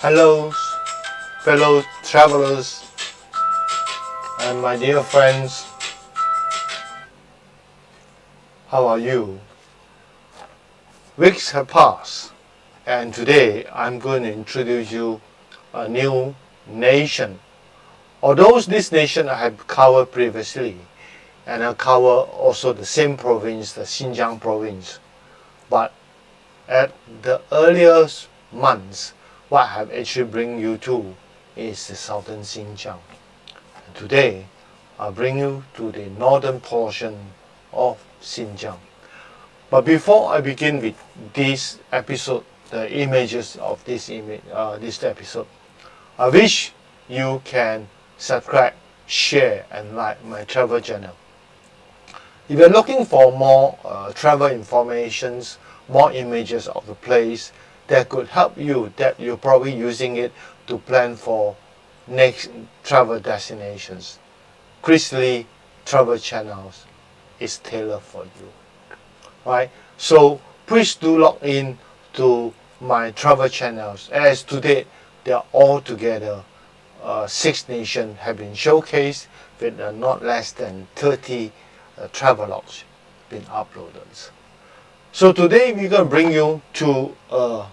Hello, fellow travelers and my dear friends. How are you? Weeks have passed, and today I'm going to introduce you a new nation. Although this nation I have covered previously, and I cover also the same province, the Xinjiang province, but at the earliest months, what I have actually bring you to is the southern Xinjiang. And today, I bring you to the northern portion of Xinjiang. But before I begin with this episode, the images of this episode, I wish you can subscribe, share, and like my travel channel. If you're looking for more travel informations, more images of the place that could help you, that you're probably using it to plan for next travel destinations, Chris Lee Travel Channels is tailored for you. Right? So please do log in to my travel channels, as today they are all together. 6 nations have been showcased with not less than 30 travelogues been uploaded. So today we're going to bring you to a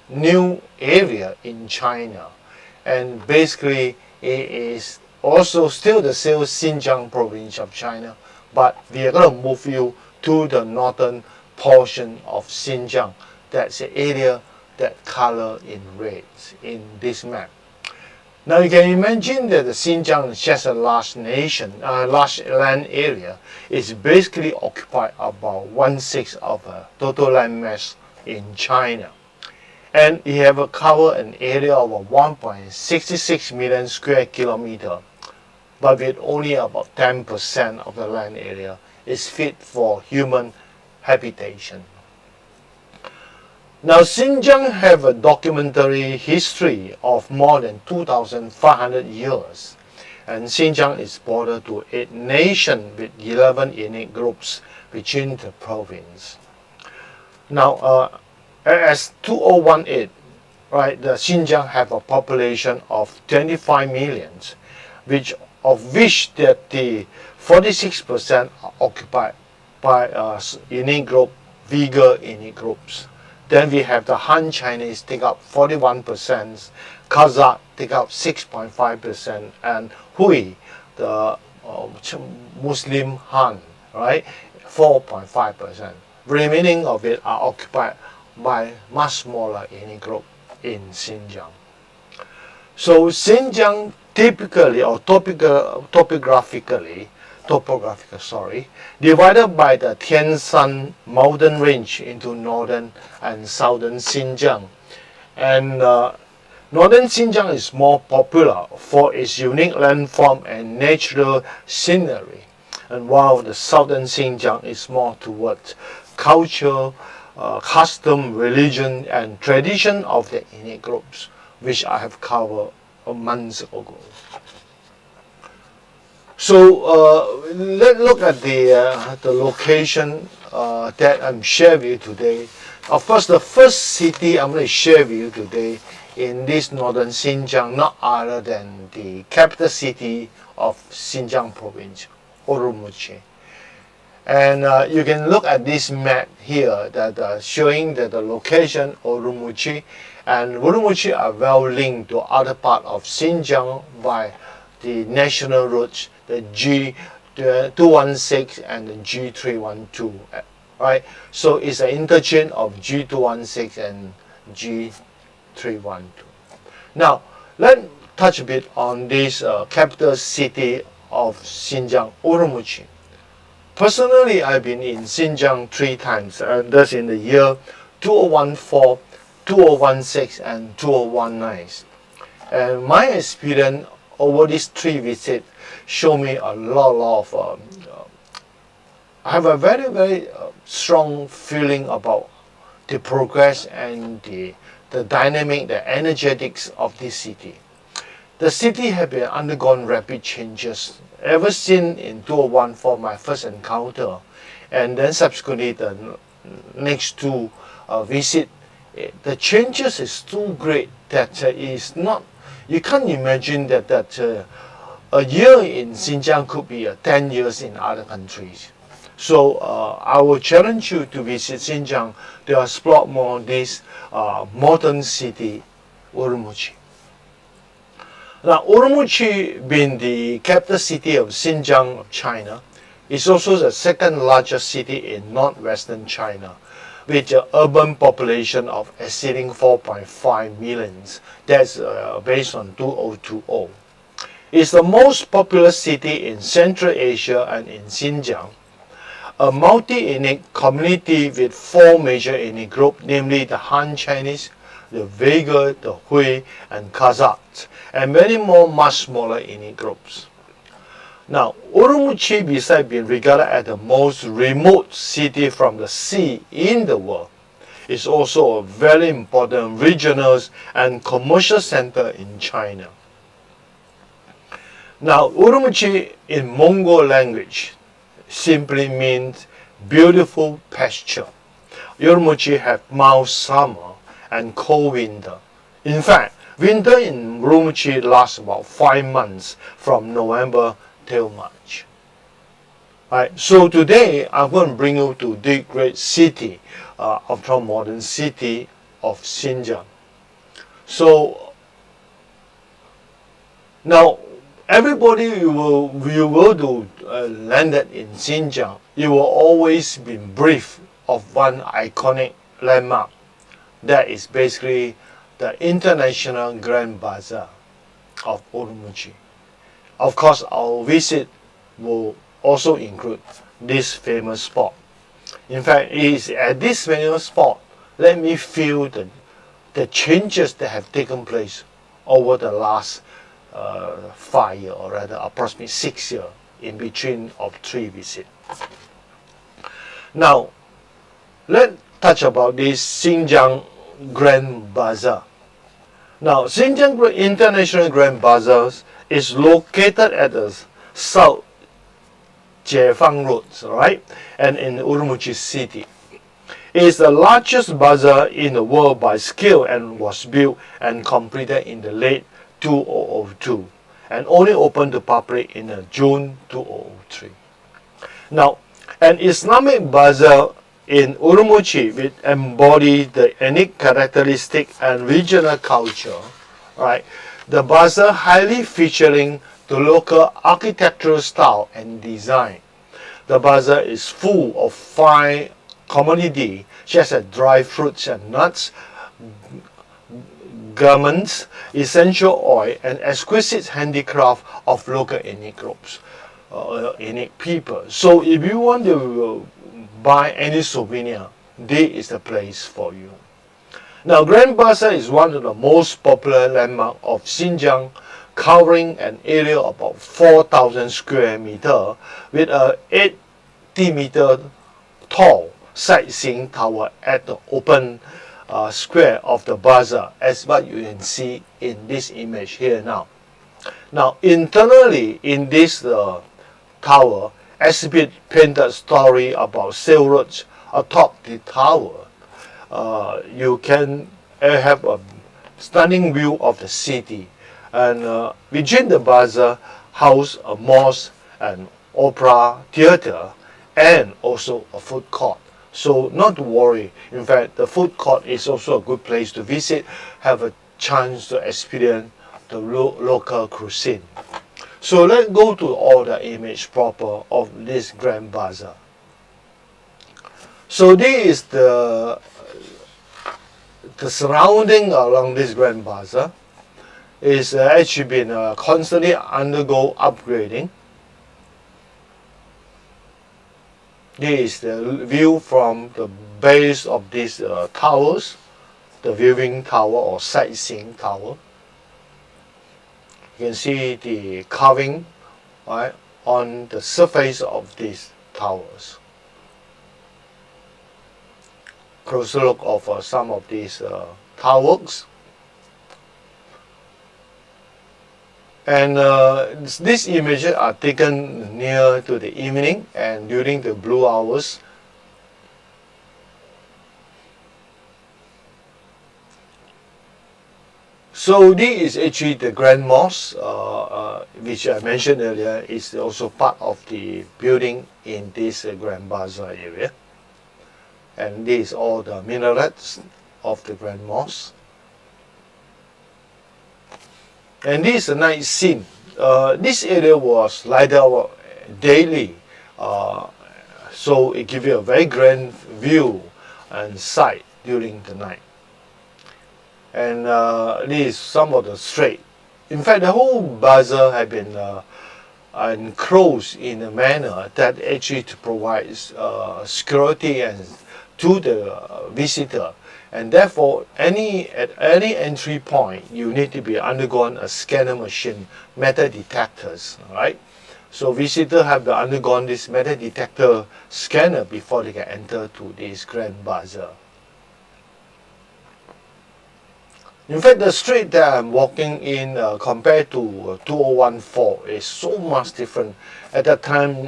new area in China, and basically it is also still the same Xinjiang province of China, but we are going to move you to the northern portion of Xinjiang. That's the area that color in red in this map. Now you can imagine that the Xinjiang is just a large large land area. It's basically occupied about 1/6 of a total land mass in China. And it have a cover an area of 1.66 million square kilometer, but with only about 10% of the land area is fit for human habitation. Now, Xinjiang have a documentary history of more than 2,500 years, and Xinjiang is bordered to 8 nations with 11 ethnic groups within the province. Now, as 2018, right, the Xinjiang have a population of 25 million, of which that the 46% are occupied by ethnic group, Uyghur ethnic groups. Then we have the Han Chinese take up 41%, Kazakh take up 6.5%, and Hui, the Muslim Han, right, 4.5%. Remaining of it are occupied by much smaller ethnic group in Xinjiang. So Xinjiang typically or topographically, divided by the Tianshan mountain range into northern and southern Xinjiang. And northern Xinjiang is more popular for its unique landform and natural scenery, and while the southern Xinjiang is more towards culture, custom, religion, and tradition of the ethnic groups, which I have covered months ago. So let's look at the location that I'm sharing with you today. Of course, the first city I'm going to share with you today in this northern Xinjiang, not other than the capital city of Xinjiang province, Urumqi. And you can look at this map here that showing that the location of Urumqi, and Urumqi are well linked to other part of Xinjiang by the national routes, the G216 and the G312, right? So it's an interchange of G216 and G312. Now, let's touch a bit on this capital city of Xinjiang, Urumqi. Personally, I've been in Xinjiang 3 times, and that's in the year 2014, 2016, and 2019. And my experience over these 3 visits show me a lot of, I have a very strong feeling about the progress and the dynamic, the energetics of this city. The city has been undergone rapid changes ever since in 2014, my first encounter, and then subsequently the next 2 visit the changes is too great that you can't imagine that a year in Xinjiang could be 10 years in other countries. So I will challenge you to visit Xinjiang to explore more this modern city, Urumqi. Now, Urumqi, being the capital city of Xinjiang of China, is also the second largest city in northwestern China, with an urban population of exceeding 4.5 million. That's based on 2020. It's the most populous city in Central Asia and in Xinjiang, a multi-ethnic community with four major ethnic groups, namely the Han Chinese, the Uyghur, the Hui, and Kazakhs, and many more much smaller ethnic groups. Now, Urumqi, besides being regarded as the most remote city from the sea in the world, is also a very important regional and commercial center in China. Now, Urumqi in Mongol language simply means beautiful pasture. Urumqi has mild summer and cold winter. In fact, winter in Urumqi lasts about 5 months from November till March. Right, so today I'm going to bring you to the great city of the modern city of Xinjiang. So now everybody you will do landed in Xinjiang, you will always be briefed of one iconic landmark. That is basically the International Grand Bazaar of Urumqi. Of course, our visit will also include this famous spot. In fact, it is at this famous spot, let me feel the changes that have taken place over the last 5 years, or rather approximately 6 years, in between of 3 visits. Now, let's touch about this Xinjiang Grand Bazaar. Now, Xinjiang International Grand Bazaar is located at the South Jiefang Road, right, and in Urumqi city. It is the largest bazaar in the world by scale and was built and completed in the late 2002 and only opened to public in June 2003. Now, an Islamic bazaar in Urumqi which embodies the unique characteristic and regional culture, right? The bazaar highly featuring the local architectural style and design. The bazaar is full of fine commodities such as dry fruits and nuts, garments, essential oil, and exquisite handicraft of local ethnic groups, ethnic people. So if you want to buy any souvenir, this is the place for you. Now, Grand Bazaar is one of the most popular landmarks of Xinjiang, covering an area of about 4,000 square meters with a 80-meter tall sightseeing tower at the open square of the bazaar, as what you can see in this image here now. Now, internally in this tower, exhibit painted story about sail roads atop the tower. You can have a stunning view of the city, and within the bazaar house a mosque, an opera theater, and also a food court. So not to worry, in fact the food court is also a good place to visit, have a chance to experience the local cuisine. So let's go to all the image proper of this Grand Bazaar. So this is the surrounding along this Grand Bazaar. Is actually been constantly undergo upgrading. This is the view from the base of these towers, the viewing tower or sightseeing tower. You can see the carving, right, on the surface of these towers. Closer look of some of these towers. And these images are taken near to the evening and during the blue hours. So this is actually the Grand Mosque, which I mentioned earlier, is also part of the building in this Grand Bazaar area. And this is all the minarets of the Grand Mosque. And this is a night scene. This area was lighted up daily, so it gives you a very grand view and sight during the night. And this is some of the street. In fact, the whole bazaar had been enclosed in a manner that actually to provide security and to the visitor, and therefore at any entry point you need to be undergone a scanner machine, metal detectors. All right, so visitors have undergone this metal detector scanner before they can enter to this Grand Bazaar. In fact, the street that I'm walking in compared to 2014 is so much different. At that time,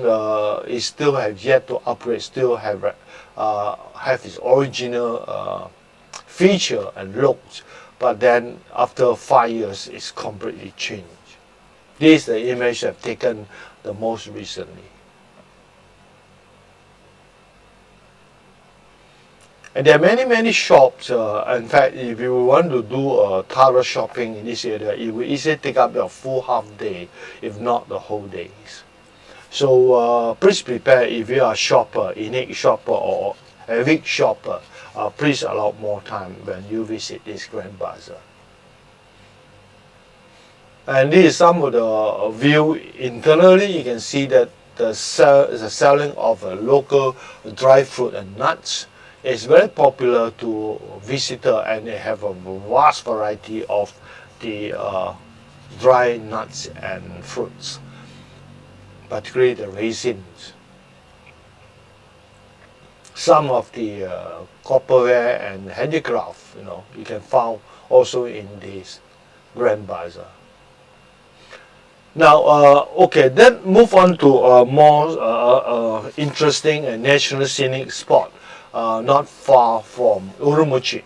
it still have yet to upgrade, still have its original feature and looks. But then, after 5 years, it's completely changed. This is the image I've taken the most recently. And there are many shops. In fact, if you want to do thorough shopping in this area, it will easily take up your full half day, if not the whole days. So please prepare if you are a shopper, unique shopper or avid shopper. Please allow more time when you visit this Grand Bazaar. And this is some of the view internally. You can see that the selling of local dry fruit and nuts is very popular to visitors, and they have a vast variety of the dry nuts and fruits, particularly the raisins. Some of the copperware and handicraft, you can find also in this Grand Bazaar. Now, okay, then move on to a more interesting and national scenic spot. Not far from Urumqi.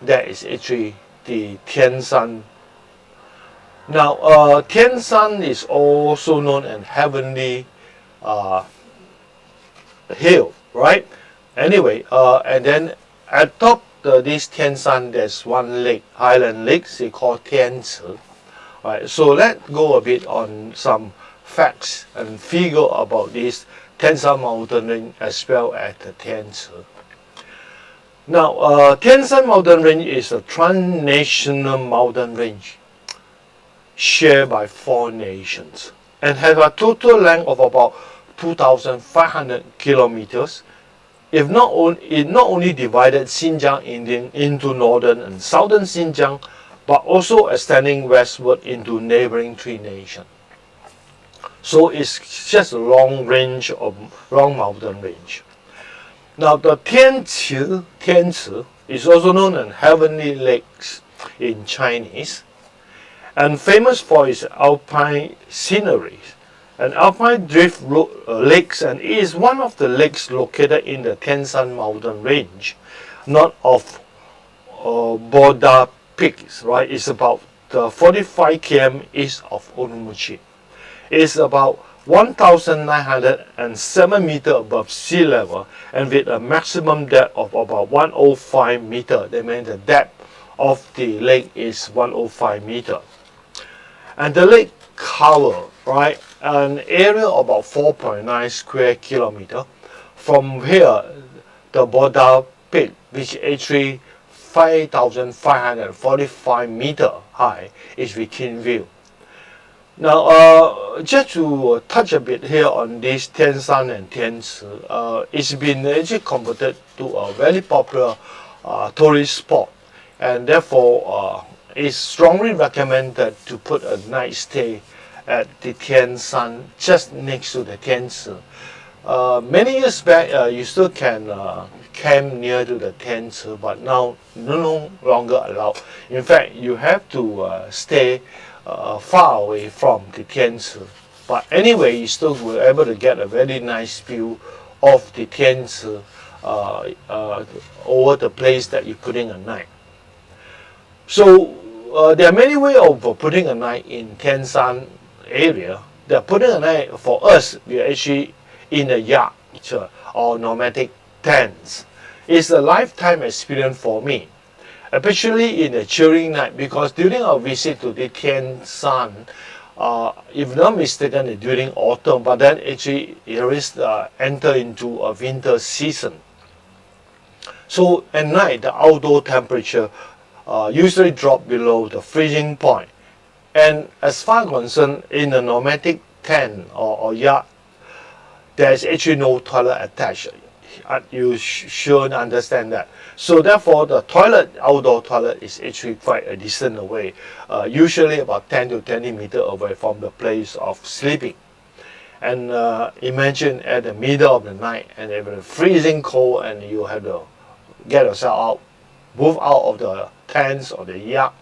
That is actually the Tianshan. Now, Tianshan is also known as Heavenly Hill, right? Anyway, and then at top this Tianshan, there's one lake, highland lake, they call Tianchi. Right, so let's go a bit on some facts and figure about this Tianshan mountain range as well as the Tianchi. Now, Tianshan mountain range is a transnational mountain range shared by 4 nations and has a total length of about 2,500 kilometers. It not only divided Xinjiang into northern and southern Xinjiang, but also extending westward into neighboring 3 nations. So it's just a long mountain range. Now the Tianchi is also known as Heavenly Lakes in Chinese, and famous for its alpine sceneries and alpine drift lakes, and it is one of the lakes located in the Tianshan mountain range, north of Boda Peaks. Right, it's about 45 km east of Urumqi. It's about 1,907 meters above sea level, and with a maximum depth of about 105 meters. That means the depth of the lake is 105 meters. And the lake covers, right, an area of about 4.9 square kilometers. From here, the Boda Peak, which actually 5,545 meters high, is within view. Now, just to touch a bit here on this Tianshan and Tianchi, it's been actually converted to a very popular tourist spot, and therefore it's strongly recommended to put a night stay at the Tianshan, just next to the Tianchi. Many years back, you still can camp near to the Tianchi, but now no longer allowed. In fact, you have to stay far away from the Tianchi. But anyway, you still will be able to get a very nice view of the Tianchi over the place that you're putting a night. So there are many ways of putting a night in Tianshan area. The putting a night for us, we are actually in a yacht or nomadic tents. It's a lifetime experience for me, especially in the chilling night, because during our visit to the Tianshan, if not mistaken, during autumn, but then actually it is enter into a winter season. So at night, the outdoor temperature usually drop below the freezing point. And as far as concerned, in a nomadic tent or yacht, there is actually no toilet attached. You should understand that. So therefore, the toilet, outdoor toilet, is actually quite a distance away, usually about 10 to 20 meters away from the place of sleeping. And imagine at the middle of the night, and it was freezing cold, and you have to get yourself out, move out of the tents or the yacht,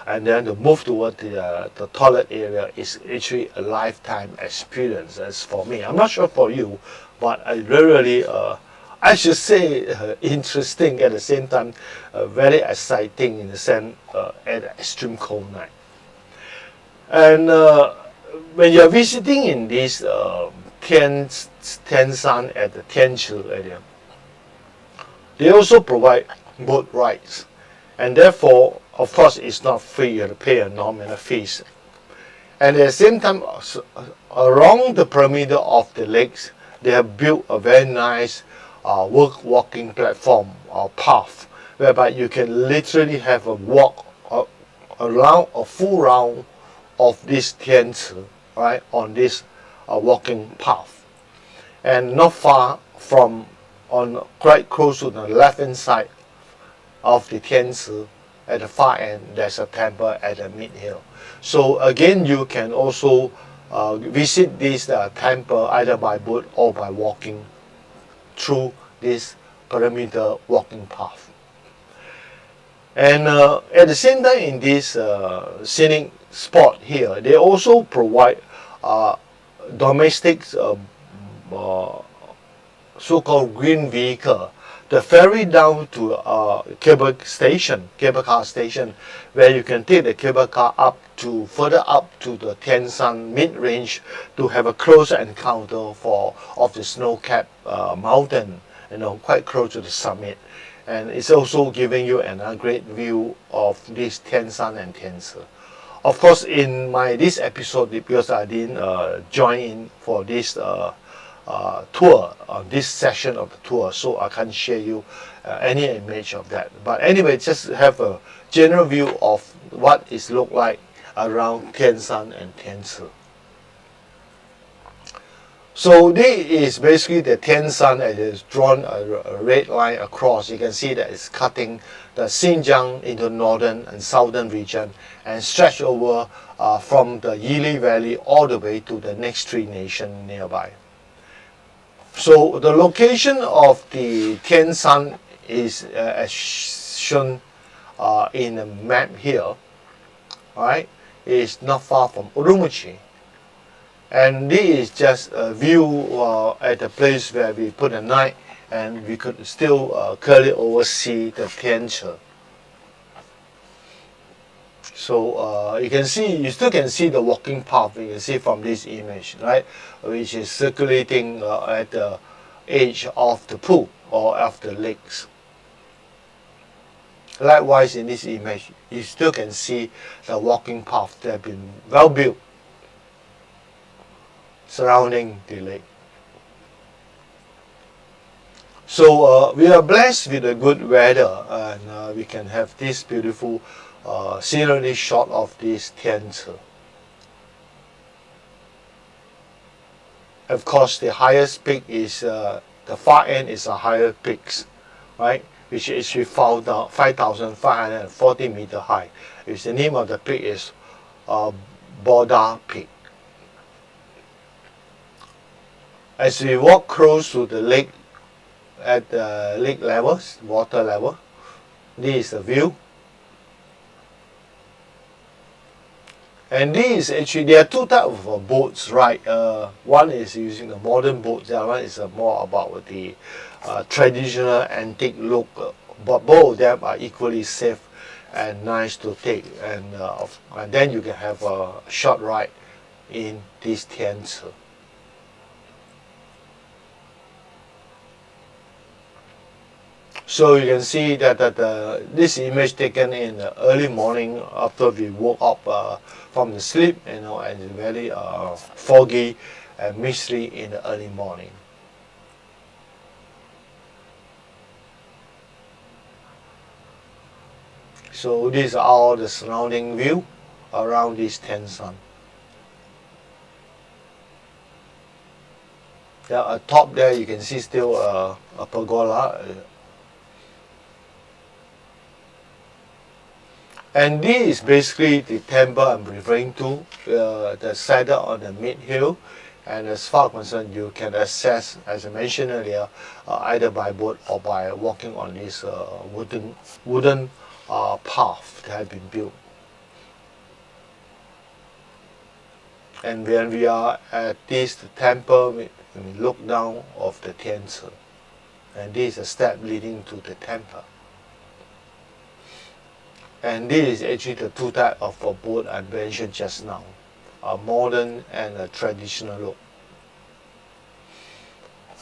and then to move toward the toilet area is actually a lifetime experience. As for me, I'm not sure for you, but I really, I should say, interesting at the same time, very exciting in the sense at an extreme cold night. And when you're visiting in this Tianshan at the Tianchi area, they also provide boat rides, and therefore, of course, it's not free. You have to pay a nominal fees. And at the same time, around the perimeter of the lakes, they have built a very nice walking platform or path, whereby you can literally have a walk around a full round of this Tianchi, right, on this walking path, and not far from, quite close to the left-hand side of the Tianchi, at the far end, there's a temple at the mid-hill. So again, you can also visit this temple either by boat or by walking through this perimeter walking path. And at the same time, in this scenic spot here, they also provide domestic so-called green vehicle, the ferry down to cable car station, where you can take the cable car up to further up to the Tianshan mid-range to have a closer encounter of the snow-capped mountain, quite close to the summit. And it's also giving you a great view of this Tianshan and Tianchi. Of course, in this episode, because I didn't join in for this tour, on this session of the tour, so I can't share you any image of that. But anyway, just have a general view of what it look like around Tianshan and Tianchi. So this is basically the Tianshan, and it is drawn a red line across. You can see that it's cutting the Xinjiang into northern and southern region and stretch over from the Yili Valley all the way to the next three nations nearby. So the location of the Tianshan is as shown in the map here, right? It's not far from Urumqi. And this is just a view at the place where we put a night, and we could still clearly oversee the Tianchi. So you still can see the walking path. You can see from this image, right, which is circulating at the edge of the pool or of the lakes. Likewise, in this image, you still can see the walking path that have been well built surrounding the lake. So we are blessed with a good weather, and we can have this beautiful scenery shot of this Tianchi. Of course, the highest peak is the far end is a higher peaks, right? Which is 5,540 meters high. The name of the peak is Boda Peak. As we walk close to the lake, at the lake levels, water level, this is the view. And this is actually, there are two types of boats, right? One is using the modern boat, the other one is more about the traditional antique look. But both of them are equally safe and nice to take, and then you can have a short ride in this Tianchi. So you can see that, this image taken in the early morning after we woke up from the sleep, and it's very foggy and misty in the early morning. So these are all the surrounding view around this Tianshan. Yeah, atop there you can see still a pergola. And this is basically the temple I'm referring to, the sited on the mid-hill. And as far as concerned, you can access, as I mentioned earlier, either by boat or by walking on this wooden path that has been built. And when we are at this temple, we look down of the Tianchi. And this is a step leading to the temple. And this is actually the two types of a boat I mentioned just now, a modern and a traditional look.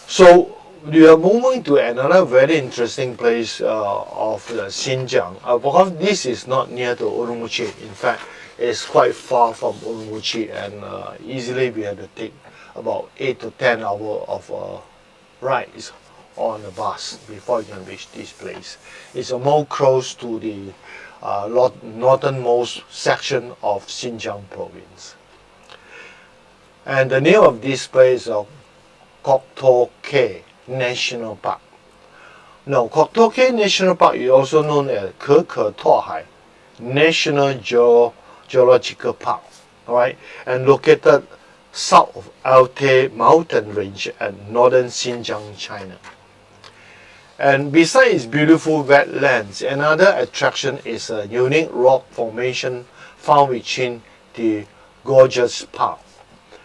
So we are moving to another very interesting place of Xinjiang, because this is not near to Urumqi. In fact, it's quite far from Urumqi, and easily we have to take about 8 to 10 hours of rides on the bus before you can reach this place. It's more close to the northernmost section of Xinjiang province. And the name of this place is Koktokay National Park. Now, Koktokay National Park is also known as Koktokay National Geological Park, right? And located south of Altay mountain range at northern Xinjiang, China. And besides its beautiful wetlands, another attraction is a unique rock formation found within the gorgeous park,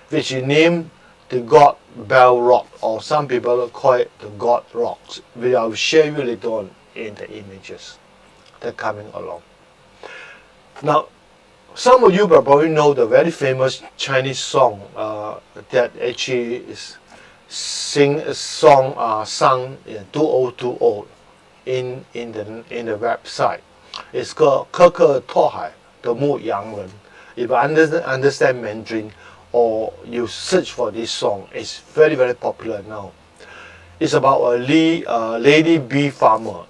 which is named the God Bell Rock, or some people call it the God Rocks, which I will share you later on in the images that are coming along. Now, some of you probably know the very famous Chinese song that actually is sung in 2020 in the website. It's called Koktokay, the Mu Yang Ren. If you understand Mandarin or you search for this song, it's very, very popular now. It's about a lady bee farmer,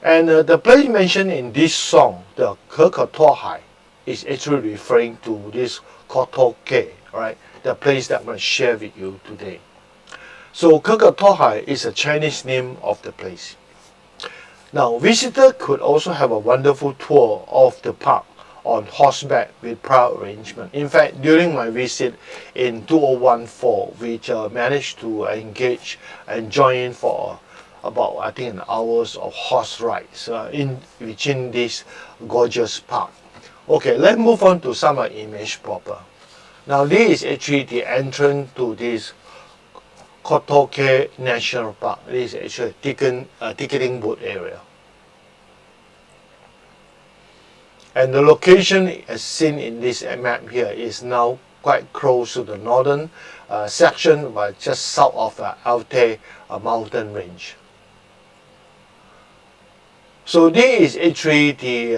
And the place mentioned in this song, the Koktokay, is actually referring to this Koktokay, right? The place that I'm going to share with you today. So Koktokay is a Chinese name of the place. Now, visitors could also have a wonderful tour of the park on horseback with prior arrangement. In fact, during my visit in 2014, we managed to engage and join in for about, I think, an hours of horse rides within this gorgeous park. Okay, let's move on to some image proper. Now, this is actually the entrance to this Koktokay National Park. This is actually a ticketing booth area. And the location as seen in this map here is now quite close to the northern section, but just south of Altay mountain range. So this is actually the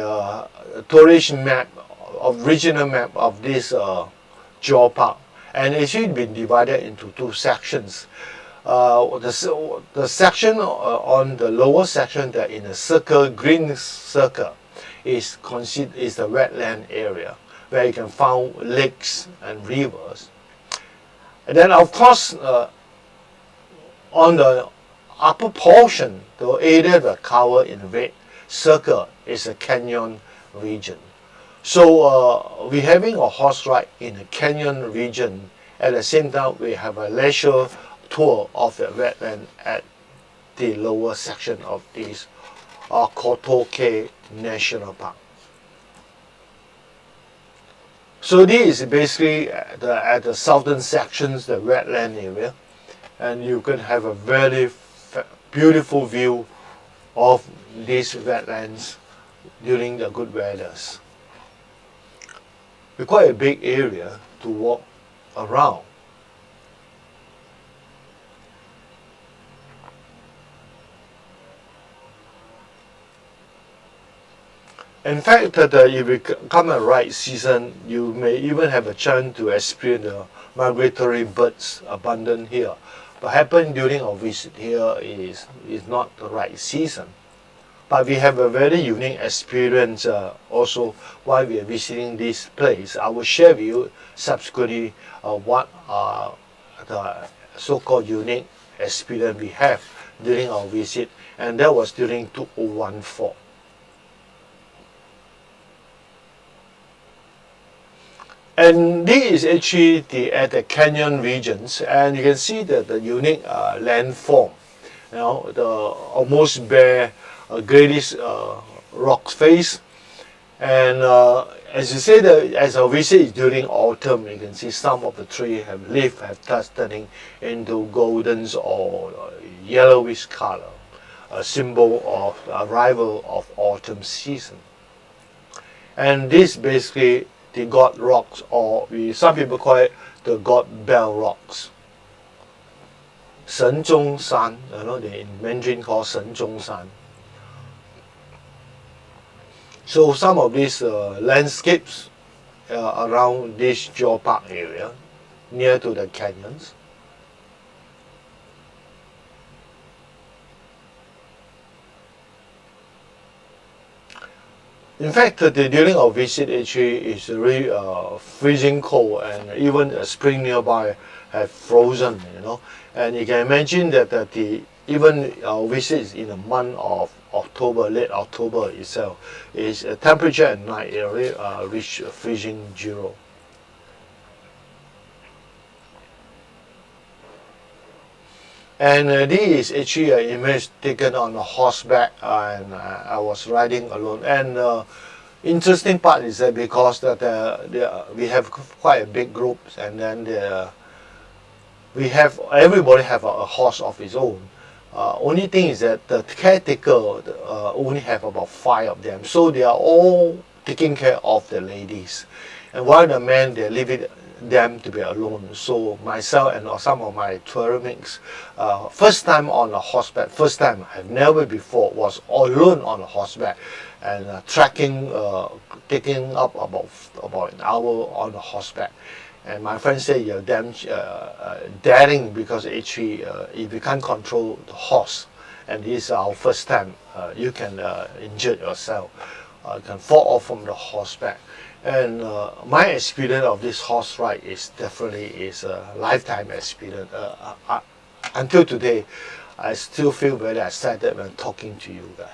tourist map, original map of this Geopark, and it's actually been divided into two sections. The section on the lower section, that in a circle, green circle, is the wetland area where you can find lakes and rivers. And then, of course, on the upper portion, the area that covered in red circle is a canyon region. So we're having a horse ride in the canyon region. At the same time, we have a leisure tour of the wetland at the lower section of this Koktokay National Park. So this is basically at the southern sections, the wetland area, and you can have a very beautiful view of these wetlands during the good weathers. It's quite a big area to walk around. In fact, if you come a right season, you may even have a chance to experience the migratory birds abundant here. But happen during our visit here is not the right season. But we have a very unique experience also while we are visiting this place. I will share with you subsequently what are the so-called unique experience we have during our visit, and that was during 2014. And this is actually at the canyon regions, and you can see the unique landform. The almost bare grayish rock face, and as you say, as our visit is during autumn, you can see some of the trees have started turning into golden or yellowish color, a symbol of arrival of autumn season. And this basically the God rocks, or some people call it the God Bell rocks. 神中山, they in Mandarin called 神中山. So some of these landscapes around this Geopark area, near to the canyons. In fact, during our visit, actually, it's really freezing cold, and even a spring nearby have frozen. And you can imagine that even our visit in the month of October, late October itself, is temperature at night really reach freezing zero. And this is actually an image taken on a horseback, and I was riding alone. And interesting part is that because we have quite a big group, and then everybody have a horse of his own. Only thing is that the caretaker only have about 5 of them, so they are all taking care of the ladies, and while the men they leave them to be alone. So myself and some of my tour mates, first time on a horseback, I've never before was alone on a horseback, and trekking, taking up about an hour on a horseback. And my friend said you're damn daring, because actually if you can't control the horse, and this is our first time, you can injure yourself, you can fall off from the horseback. And my experience of this horse ride is definitely a lifetime experience. Until today, I still feel very excited when talking to you guys.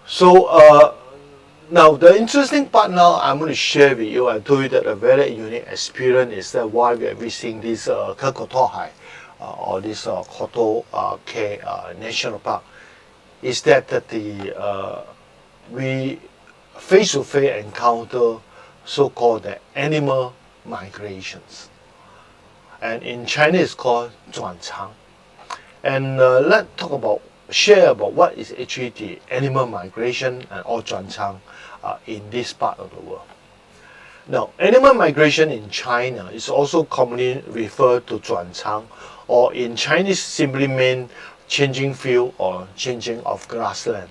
So now the interesting part now I'm going to share with you. I told you that a very unique experience is that while we are visiting this Koktokay or this Koktokay National Park, is that we face-to-face encounter so-called the animal migrations, and in Chinese it's called 转场. And let's share about what is actually the animal migration or 转场 in this part of the world. Now, animal migration in China is also commonly referred to 转场, or in Chinese simply mean changing field or changing of grassland.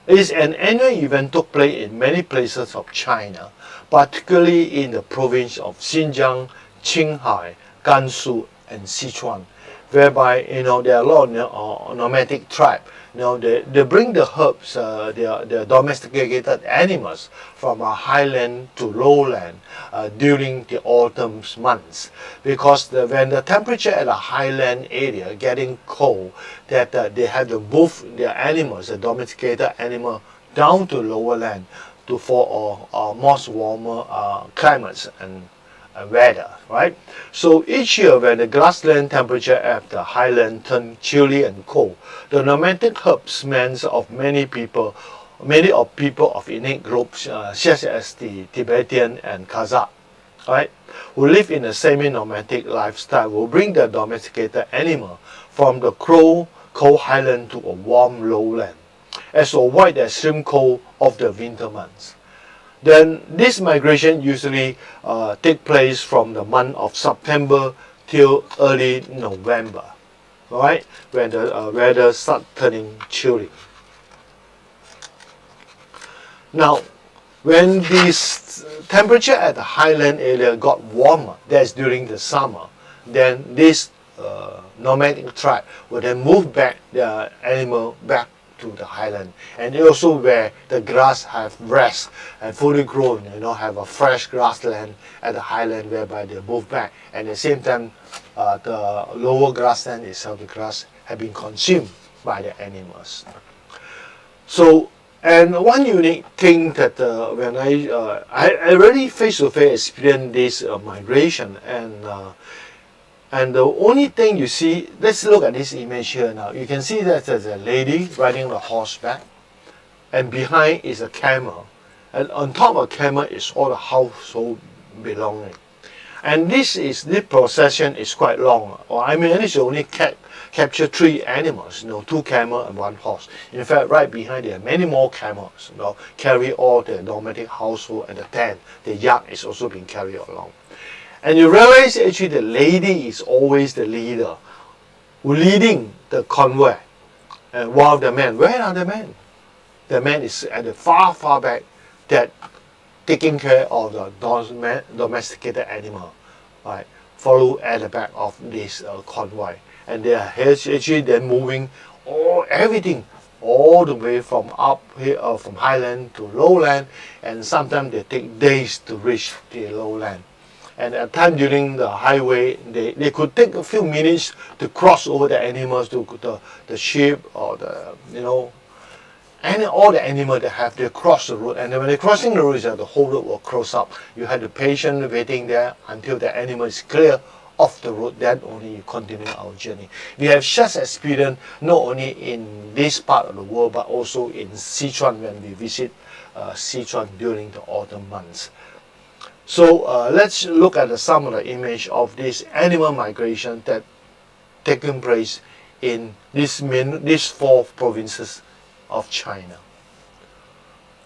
It is an annual event took place in many places of China, particularly in the province of Xinjiang, Qinghai, Gansu, and Sichuan, whereby there are a lot of nomadic tribes. They bring the herbs, the domesticated animals from a highland to lowland during the autumn months, because when the temperature at a highland area getting cold, that they have to move their animals, the domesticated animal, down to lower land for more warmer climates and weather, right? So each year when the grassland temperature at the highland turn chilly and cold, the nomadic herdsmen of many people of innate groups such as the Tibetan and Kazakh, right, who live in a semi-nomadic lifestyle, will bring the domesticated animal from the cold highland to a warm lowland. as to avoid the extreme cold of the winter months. Then this migration usually take place from the month of September till early November, right? When the weather starts turning chilly. Now, when this temperature at the highland area got warmer, that's during the summer, then this nomadic tribe will then move back the animal back to the highland, and also where the grass have rest and fully grown, have a fresh grassland at the highland, whereby they move back, and at the same time the lower grassland itself, the grass have been consumed by the animals. So, and one unique thing that when I really face-to-face experienced this migration, and the only thing you see, let's look at this image here now. You can see that there's a lady riding the horseback, and behind is a camel, and on top of the camel is all the household belonging. And this procession is quite long. I mean, it only capture 3 animals, 2 camels and 1 horse. In fact, right behind there are many more camels, carry all the nomadic household, and the tent, the yak is also being carried along. And you realize actually the lady is always the leader, leading the convoy. And while the men, where are the men? The man is at the far back, that taking care of the domesticated animal, right? Follow at the back of this convoy. And they are actually then moving everything all the way from up here, from highland to lowland, and sometimes they take days to reach the lowland. And at times during the highway, they could take a few minutes to cross over the animals, to the sheep or and all the animals that they cross the road. And when they're crossing the road, the whole road will close up. You have the patient waiting there until the animal is clear off the road, then only you continue our journey. We have such experience not only in this part of the world, but also in Sichuan when we visit Sichuan during the autumn months. So let's look at some of the image of this animal migration that taken place in these 4 provinces of China.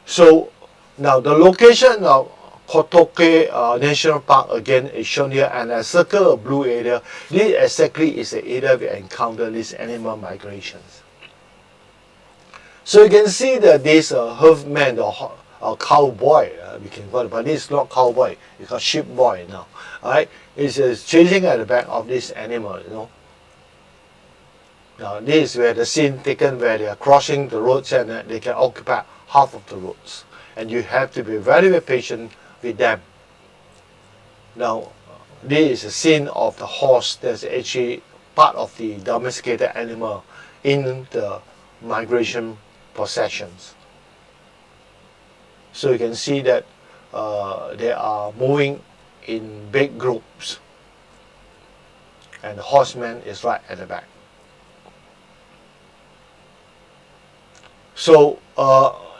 So now the location of Koktokay National Park again is shown here, and a circle of blue area. This exactly is the area we encounter these animal migrations. So you can see that this herdsman, or cowboy, we can call it, but this is not cowboy, it's called sheep boy now. Alright, it's chasing at the back of this animal, Now this is where the scene taken where they are crossing the roads, and they can occupy half of the roads. And you have to be very, very patient with them. Now this is a scene of the horse that's actually part of the domesticated animal in the migration processions. So you can see that they are moving in big groups, and the horseman is right at the back. So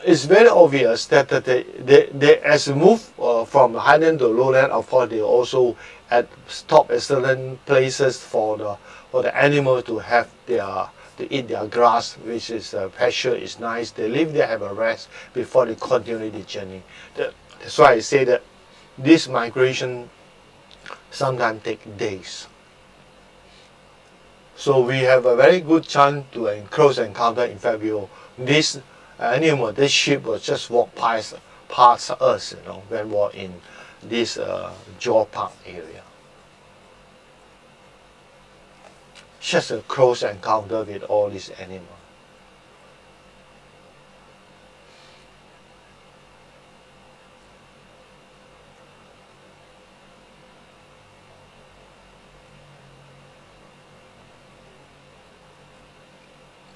it's very obvious that they as they move from highland to lowland, of course they also stop at certain places for the animal to have to eat their grass, which is pasture is nice. They live there, have a rest before they continue the journey. That's why I say that this migration sometimes takes days. So we have a very good chance to close encounter. In fact, this animal, this sheep will just walk past us, when we're in this Geopark area. Just a close encounter with all these animals.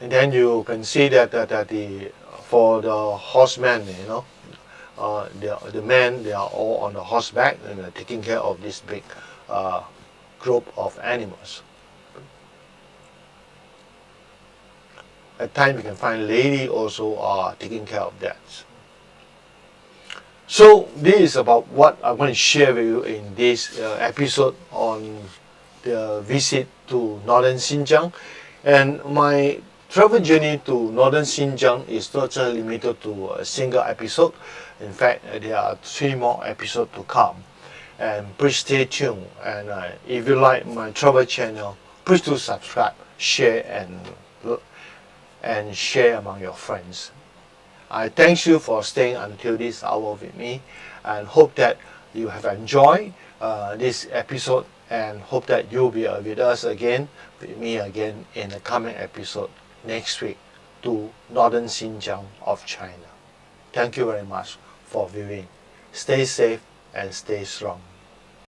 And then you can see that for the horsemen, the men, they are all on the horseback and taking care of this big group of animals. At times you can find ladies also are taking care of that. So this is about what I'm going to share with you in this episode on the visit to northern Xinjiang. And my Travel journey to northern Xinjiang is not just limited to a single episode. In fact, there are 3 more episodes to come. And please stay tuned. And if you like my travel channel, please do subscribe, share, and share among your friends. I thank you for staying until this hour with me, and hope that you have enjoyed this episode, and hope that you'll be with us again, with me again in the coming episode next week to northern Xinjiang of China. Thank you very much for viewing. Stay safe and stay strong.